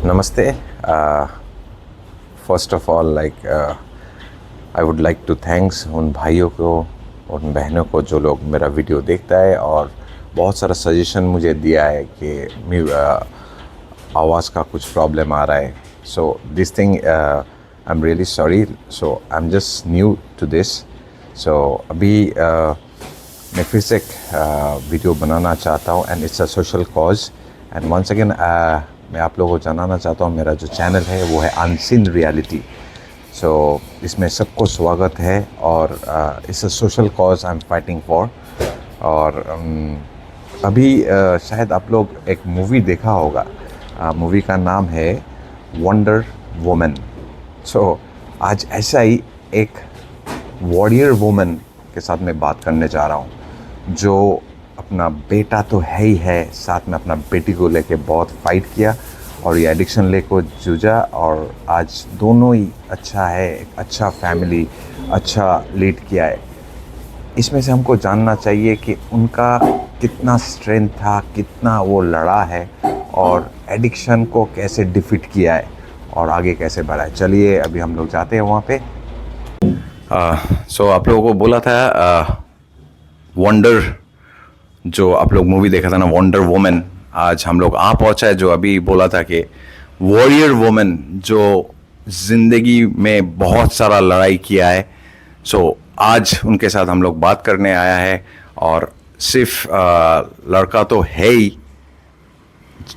Namaste. First of all, I would like to thanks उन भाइयों को, उन बहनों को जो लोग मेरा वीडियो देखता है और बहुत सारा सजेशन मुझे दिया है कि आवाज़ का कुछ प्रॉब्लम आ रहा है. So this thing, I'm really sorry. So I'm just new to this. So अभी मैं फिर से एक वीडियो बनाना चाहता हूँ and it's a social cause. And once again मैं आप लोगों को जानना चाहता हूँ, मेरा जो चैनल है वो है अनसीन रियलिटी. सो इसमें सबको स्वागत है और it's a social cause I am fighting for. और अभी शायद आप लोग एक मूवी देखा होगा. मूवी का नाम है वंडर वुमन. सो आज ऐसा ही एक वॉरियर वुमन के साथ मैं बात करने जा रहा हूँ जो अपना बेटा तो है ही है, साथ में अपना बेटी को लेके बहुत फाइट किया और ये एडिक्शन लेको जूझा और आज दोनों ही अच्छा है, एक अच्छा फैमिली अच्छा लीड किया है. इसमें से हमको जानना चाहिए कि उनका कितना स्ट्रेंथ था, कितना वो लड़ा है और एडिक्शन को कैसे डिफीट किया है और आगे कैसे बढ़ा है. चलिए अभी हम लोग जाते हैं वहाँ पे. सो आप लोगों को बोला था वंडर, जो आप लोग मूवी देखा था ना, वंडर वुमन. आज हम लोग आ पहुंचा है. जो अभी बोला था कि वॉरियर वुमन जो ज़िंदगी में बहुत सारा लड़ाई किया है. सो आज उनके साथ हम लोग बात करने आया है. और सिर्फ लड़का तो है ही,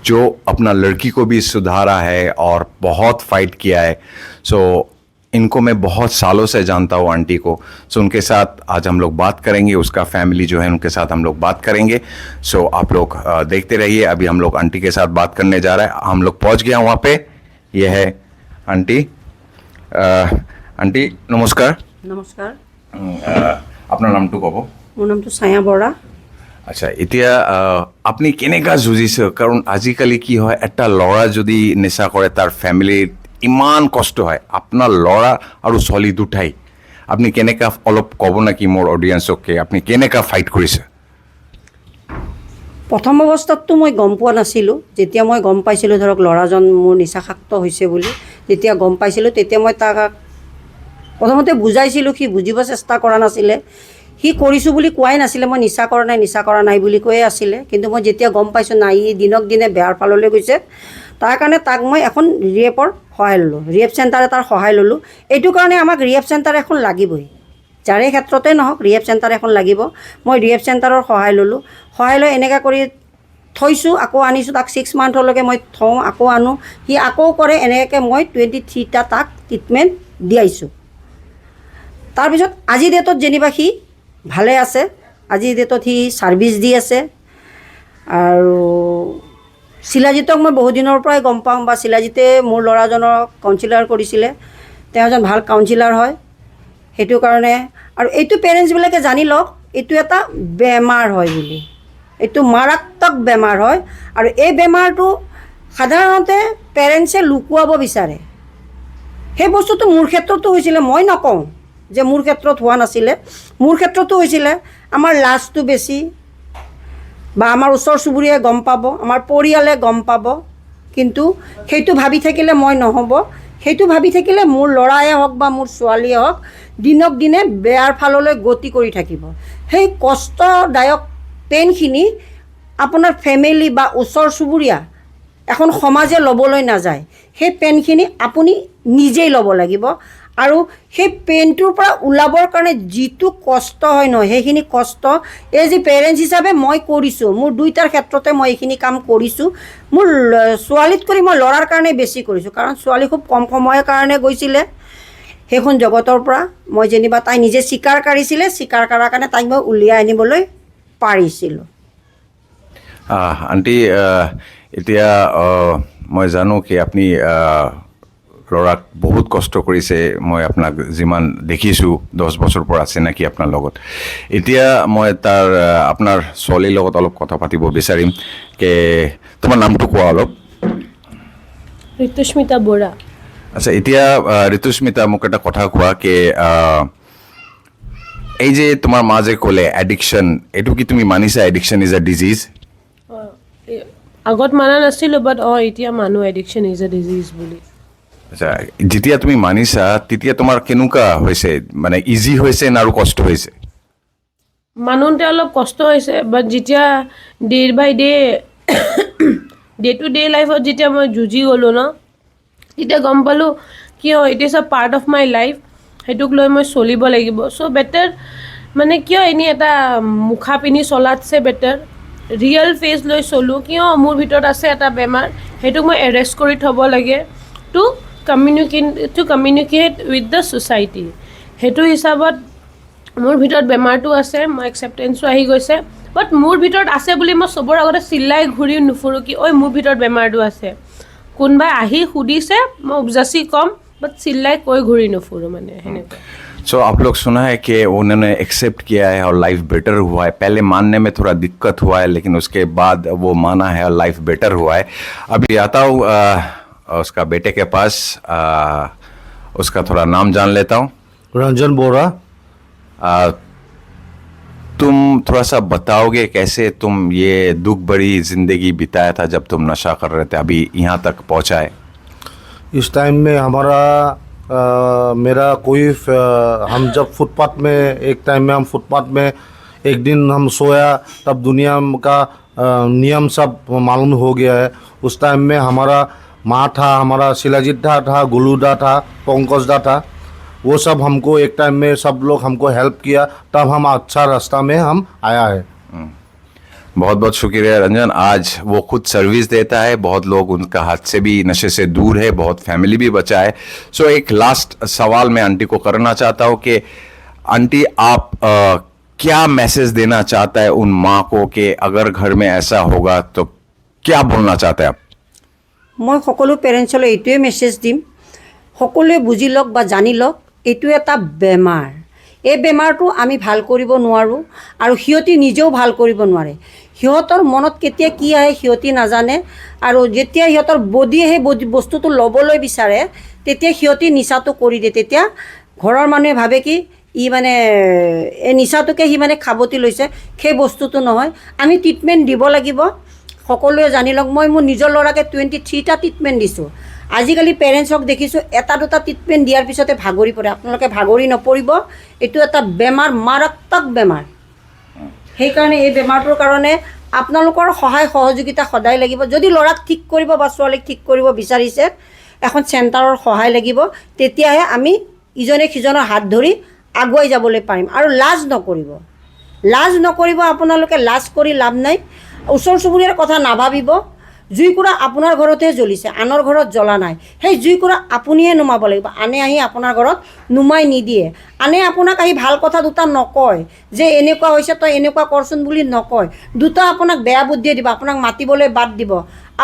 जो अपना लड़की को भी सुधारा है और बहुत फाइट किया है. सो इनको मैं बहुत सालों से जानता हूँ आंटी को. सो उनके साथ आज हम लोग बात करेंगे, उसका फैमिली जो है उनके साथ हम लोग बात करेंगे. सो आप लोग देखते रहिए. अभी हम लोग आंटी के साथ बात करने जा रहे हैं. हम लोग पहुँच गया वहाँ पे. ये है आंटी. आंटी नमस्कार. নমস্কাৰ. আপোনাৰ নামটো ক'ব? মোৰ নামটো ছায়া বৰা. আচ্ছা, এতিয়া আপুনি কেনেকুৱা যুঁজিছে? কাৰণ আজিকালি কি হয়, এটা ল'ৰা যদি নিচা কৰে তাৰ ফেমিলিত ইমান কষ্ট হয়. আপোনাৰ ল'ৰা আৰু ছোৱালী দুটাই, আপুনি কেনেকুৱা অলপ ক'ব নেকি মোৰ অডিয়েঞ্চকে, আপুনি কেনেকুৱা ফাইট কৰিছে? প্ৰথম অৱস্থাততো মই গম পোৱা নাছিলোঁ. যেতিয়া মই গম পাইছিলোঁ ধৰক ল'ৰাজন মোৰ নিচাসক্ত হৈছে বুলি, যেতিয়া গম পাইছিলোঁ তেতিয়া মই তাক প্ৰথমতে বুজাইছিলোঁ. সি বুজিব চেষ্টা কৰা নাছিলে. সি কৰিছোঁ বুলি কোৱাই নাছিলে. মই নিচা কৰা নাই বুলি কৈয়ে আছিলে. কিন্তু মই যেতিয়া গম পাইছোঁ নাই, ই দিনক দিনে বেয়াৰ ফাললৈ গৈছে, তাৰ কাৰণে তাক মই এখন ৰিএপৰ সহায় ল'লোঁ. ৰিএপ চেণ্টাৰে তাৰ সহায় ল'লোঁ. এইটো কাৰণে আমাক ৰিএপ চেণ্টাৰ এখন লাগিবই. যাৰে ক্ষেত্ৰতে নহওক ৰিএপ চেণ্টাৰ এখন লাগিব. মই ৰিএপ চেণ্টাৰৰ সহায় ল'লোঁ. সহায় লৈ এনেকৈ কৰি থৈছোঁ. আকৌ আনিছোঁ তাক 6 মান্থলৈকে মই থওঁ, আকৌ আনো, সি আকৌ কৰে. এনেকৈ মই 23টা তাক ট্ৰিটমেণ্ট দিয়াইছোঁ. তাৰপিছত আজিৰ ডেটত যেনিবা সি ভালে আছে. আজিৰ ডেটত সি ছাৰ্ভিচ দি আছে. আৰু শিলাজিতক মই বহু দিনৰ পৰাই গম পাওঁ, বা শিলাজিতে মোৰ ল'ৰাজনক কাউন্সিলাৰ কৰিছিলে. তেওঁ এজন ভাল কাউন্সিলাৰ হয়. সেইটো কাৰণে আৰু এইটো পেৰেণ্টছবিলাকে জানি লওক, এইটো এটা বেমাৰ হয় বুলি. এইটো মাৰাত্মক বেমাৰ হয়. আৰু এই বেমাৰটো সাধাৰণতে পেৰেণ্টছে লুকুৱাব বিচাৰে. সেই বস্তুটো মোৰ ক্ষেত্ৰতো হৈছিলে. মই নকওঁ যে মোৰ ক্ষেত্ৰত হোৱা নাছিলে. মোৰ ক্ষেত্ৰতো হৈছিলে. আমাৰ লাজটো বেছি, বা আমাৰ ওচৰ চুবুৰীয়াই গম পাব, আমাৰ পৰিয়ালে গম পাব. কিন্তু সেইটো ভাবি থাকিলে মই নহ'ব. সেইটো ভাবি থাকিলে মোৰ ল'ৰাই হওক বা মোৰ ছোৱালীয়ে হওক দিনক দিনে বেয়াৰ ফাললৈ গতি কৰি থাকিব. সেই কষ্টদায়ক পেইনখিনি আপোনাৰ ফেমিলি বা ওচৰ চুবুৰীয়া, এখন সমাজে ল'বলৈ নাযায়. সেই পেইনখিনি আপুনি নিজেই ল'ব লাগিব. আৰু সেই পেইনটোৰ পৰা ওলাবৰ কাৰণে যিটো কষ্ট হয় নহয়, সেইখিনি কষ্ট এজ এ পেৰেণ্টছ হিচাপে মই কৰিছোঁ. মোৰ দুইটাৰ ক্ষেত্ৰতে মই এইখিনি কাম কৰিছোঁ. মোৰ ছোৱালীত কৰি মই ল'ৰাৰ কাৰণে বেছি কৰিছোঁ. কাৰণ ছোৱালী খুব কম সময়ৰ কাৰণে গৈছিলে সেইখন জগতৰ পৰা. মই যেনিবা তাই নিজে স্বীকাৰ কৰিছিলে, স্বীকাৰ কৰাৰ কাৰণে তাইক মই উলিয়াই আনিবলৈ পাৰিছিলোঁ. আণ্টি, এতিয়া মই জানো কি আপুনি ল'ৰাক বহুত কষ্ট কৰিছে. মই আপোনাক যিমান দেখিছোঁ 10 বছৰ পৰা চিনাকি আপোনাৰ লগত. এতিয়া মই আপোনাৰ ছোৱালীৰ লগত অলপ কথা পাতিব বিচাৰিম. তোমাৰ নামটো কোৱা অলপ. ঋতুস্মিতা বৰা. আচ্ছা, এতিয়া ঋতুস্মিতা মোক এটা কথা কোৱা এই যে তোমাৰ মা যে ক'লে এডিকশ্যন, এইটো কি তুমি মানিছা এডিকশ্যন ইজ এ ডিজিজ? আগত মানা নাছিলোঁ বাট এতিয়া মানুহ এডিকশ্যন ইজ এ ডিজিজ বুলি আচ্ছা যেতিয়া তুমি মানিছা তেতিয়া তোমাৰ কেনেকুৱা হৈছে মানে ইজি হৈছে না আৰু কষ্ট হৈছে মানুহতে অলপ কষ্ট হৈছে বাট যেতিয়া day by day to day লাইফত যেতিয়া মই যুঁজি গ'লোঁ ন তেতিয়া গম পালোঁ কিয় it is a part of my life সেইটোক লৈ মই চলিব লাগিব চ' বেটাৰ মানে কিয় এনেই এটা মুখা পিন্ধি চলাতছে বেটাৰ ৰিয়েল ফেচ লৈ চলোঁ কিয় মোৰ ভিতৰত আছে এটা বেমাৰ সেইটোক মই এৰেষ্ট কৰি থ'ব লাগে to communicate with the society সেইটো হিচাপত মোৰ ভিতৰত বেমাৰটো আছে মই একচেপ্টেঞ্চো আহি গৈছে বাট মোৰ ভিতৰত আছে বুলি মই চবৰ আগতে চিল্লাই ঘূৰি নুফুৰোঁ কি ঐ মোৰ ভিতৰত বেমাৰটো আছে কোনোবাই আহি সুধিছে মই উপজাচি ক'ম বাট চিল্লাই কৈ ঘূৰি নুফুৰোঁ মানে সেনেকুৱা सो आप लोग सुना है कि उन्होंने एक्सेप्ट किया है और लाइफ बेटर हुआ है पहले मानने में थोड़ा दिक्कत हुआ है लेकिन उसके बाद वो माना है और लाइफ बेटर हुआ है अभी आता हूँ उसका बेटे के पास उसका थोड़ा नाम जान लेता हूँ रंजन बोरा तुम थोड़ा सा बताओगे कैसे तुम ये दुख भरी जिंदगी बिताया था जब तुम नशा कर रहे थे अभी यहाँ तक पहुँचा है इस टाइम में हमारा मेरा कोई हम जब फुटपाथ में एक टाइम में हम फुटपाथ में एक दिन हम सोया तब दुनिया का नियम सब मालूम हो गया है उस टाइम में हमारा माँ था हमारा शिलाजीत था गुलूदा था पंकजदा था वो सब हमको एक टाइम में सब लोग हमको हेल्प किया तब हम अच्छा रास्ता में हम आया है बहुत बहुत शुक्रिया रंजन आज वो खुद सर्विस देता है बहुत लोग उनका हाथ से भी नशे से दूर है बहुत फैमिली भी बचा है सो एक लास्ट सवाल मैं आंटी को करना चाहता हूँ कि आंटी आप क्या मैसेज देना चाहता है उन माँ को कि अगर घर में ऐसा होगा तो क्या बोलना चाहते हैं आप মই সকলো পেৰেণ্টছলৈ এইটোৱে মেছেজ দিম সকলোৱে বুজি লওক বা জানি লওক এইটো এটা বেমাৰ এই বেমাৰটো আমি ভাল কৰিব নোৱাৰোঁ আৰু সিহঁতি নিজেও ভাল কৰিব নোৱাৰে সিহঁতৰ মনত কেতিয়া কি আহে সিহঁতি নাজানে আৰু যেতিয়া সিহঁতৰ বডিয়ে সেই বস্তুটো ল'বলৈ বিচাৰে তেতিয়া সিহঁতি নিচাটো কৰি দিয়ে তেতিয়া ঘৰৰ মানুহে ভাবে কি ই মানে এই নিচাটোকে সি মানে খাবতি লৈছে সেই বস্তুটো নহয় আমি ট্ৰিটমেণ্ট দিব লাগিব সকলোৱে জানি লওক মই মোৰ নিজৰ ল'ৰাকে 23টা ট্ৰিটমেণ্ট দিছোঁ আজিকালি পেৰেণ্টছক দেখিছোঁ এটা দুটা ট্ৰিটমেণ্ট দিয়াৰ পিছতে ভাগৰি পৰে আপোনালোকে ভাগৰি নপৰিব এইটো এটা বেমাৰ মাৰাত্মক বেমাৰ সেইকাৰণে এই বেমাৰটোৰ কাৰণে আপোনালোকৰ সহায় সহযোগিতা সদায় লাগিব যদি ল'ৰাক ঠিক কৰিব বা ছোৱালীক ঠিক কৰিব বিচাৰিছে এখন চেণ্টাৰৰ সহায় লাগিব তেতিয়াহে আমি ইজনে সিজনৰ হাত ধৰি আগুৱাই যাবলৈ পাৰিম আৰু লাজ নকৰিব আপোনালোকে লাজ কৰি লাভ নাই ওচৰ চুবুৰীয়াৰ কথা নাভাবিব জুইকুৰা আপোনাৰ ঘৰতহে জ্বলিছে আনৰ ঘৰত জ্বলা নাই সেই জুইকুৰা আপুনিয়ে নুমাব লাগিব আনে আহি আপোনাৰ ঘৰত নুমাই নিদিয়ে আনে আপোনাক আহি ভাল কথা দুটা নকয় যে এনেকুৱা হৈছে তই এনেকুৱা কৰচোন বুলি নকয় দুটা আপোনাক বেয়া বুদ্ধিয়ে দিব আপোনাক মাতিবলৈ বাদ দিব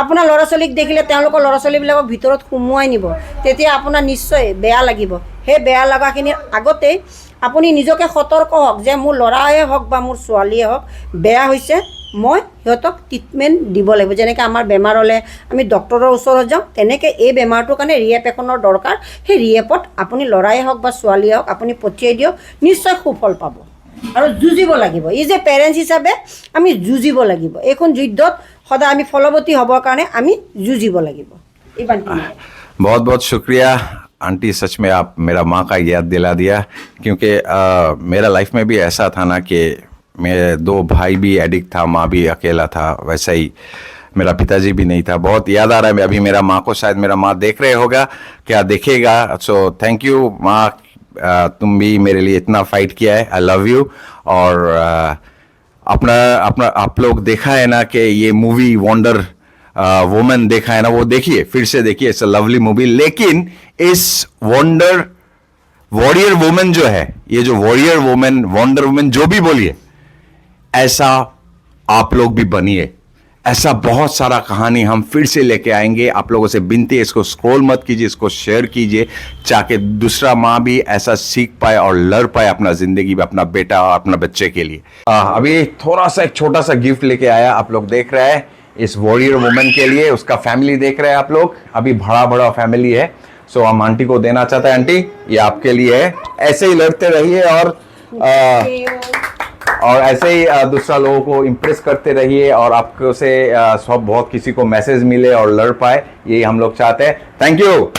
আপোনাৰ ল'ৰা ছোৱালীক দেখিলে তেওঁলোকৰ ল'ৰা ছোৱালীবিলাকক ভিতৰত সুমুৱাই নিব তেতিয়া আপোনাৰ নিশ্চয় বেয়া লাগিব সেই বেয়া লগাখিনিৰ আগতেই আপুনি নিজকে সতৰ্ক হওক যে মোৰ ল'ৰায়ে হওক বা মোৰ ছোৱালীয়ে হওক বেয়া হৈছে মই সিহঁতক ট্ৰিটমেণ্ট দিব লাগিব যেনেকৈ আমাৰ বেমাৰ হ'লে আমি ডক্টৰৰ ওচৰত যাওঁ তেনেকৈ এই বেমাৰটোৰ কাৰণে ৰিএপ এখনৰ দৰকাৰ সেই ৰিএপত আপুনি ল'ৰাই হওক বা ছোৱালীয়ে হওক আপুনি পঠিয়াই দিয়ক নিশ্চয় সুফল পাব আৰু যুঁজিব লাগিব এই যে পেৰেণ্টছ হিচাপে আমি যুঁজিব লাগিব এইখন যুদ্ধত সদায় আমি ফলৱতী হ'বৰ কাৰণে আমি যুঁজিব লাগিব बहुत बहुत शुक्रिया आंटी सच में आप मेरा माँ का याद दिला दिया क्योंकि मेरा लाइफ में भी ऐसा था ना कि मेरे 2 भाई भी एडिक्ट था माँ भी अकेला था वैसा ही मेरा पिताजी भी नहीं था बहुत याद आ रहा है अभी मेरा माँ को शायद मेरा माँ देख रहे होगा क्या देखेगा सो थैंक यू माँ तुम भी मेरे लिए इतना फाइट किया है आई लव यू और अपना आप लोग देखा है ना कि ये मूवी वंडर वुमन देखा है ना वो देखिए फिर से देखिए इट्स अ लवली मूवी लेकिन इस वॉरियर वुमन जो है ये जो वॉरियर वुमन वंडर वुमन जो भी बोलिए ऐसा आप लोग भी बनिए ऐसा बहुत सारा कहानी हम फिर से लेके आएंगे आप लोगों से विनती है इसको स्क्रॉल मत कीजिए इसको शेयर कीजिए ताकि दूसरा माँ भी ऐसा सीख पाए और लड़ पाए अपना जिंदगी में अपना बेटा और अपना बच्चे के लिए अभी थोड़ा सा एक छोटा सा गिफ्ट लेके आया आप लोग देख रहे हैं इस वॉरियर वुमन के लिए उसका फैमिली देख रहे हैं आप लोग अभी बड़ा फैमिली है सो हम आंटी को देना चाहते हैं आंटी ये आपके लिए है ऐसे ही लड़ते रहिए और और ऐसे ही दूसरा लोगों को इम्प्रेस करते रहिए और आपको से सब बहुत किसी को मैसेज मिले और लड़ पाए, यही हम लोग चाहते हैं। Thank you.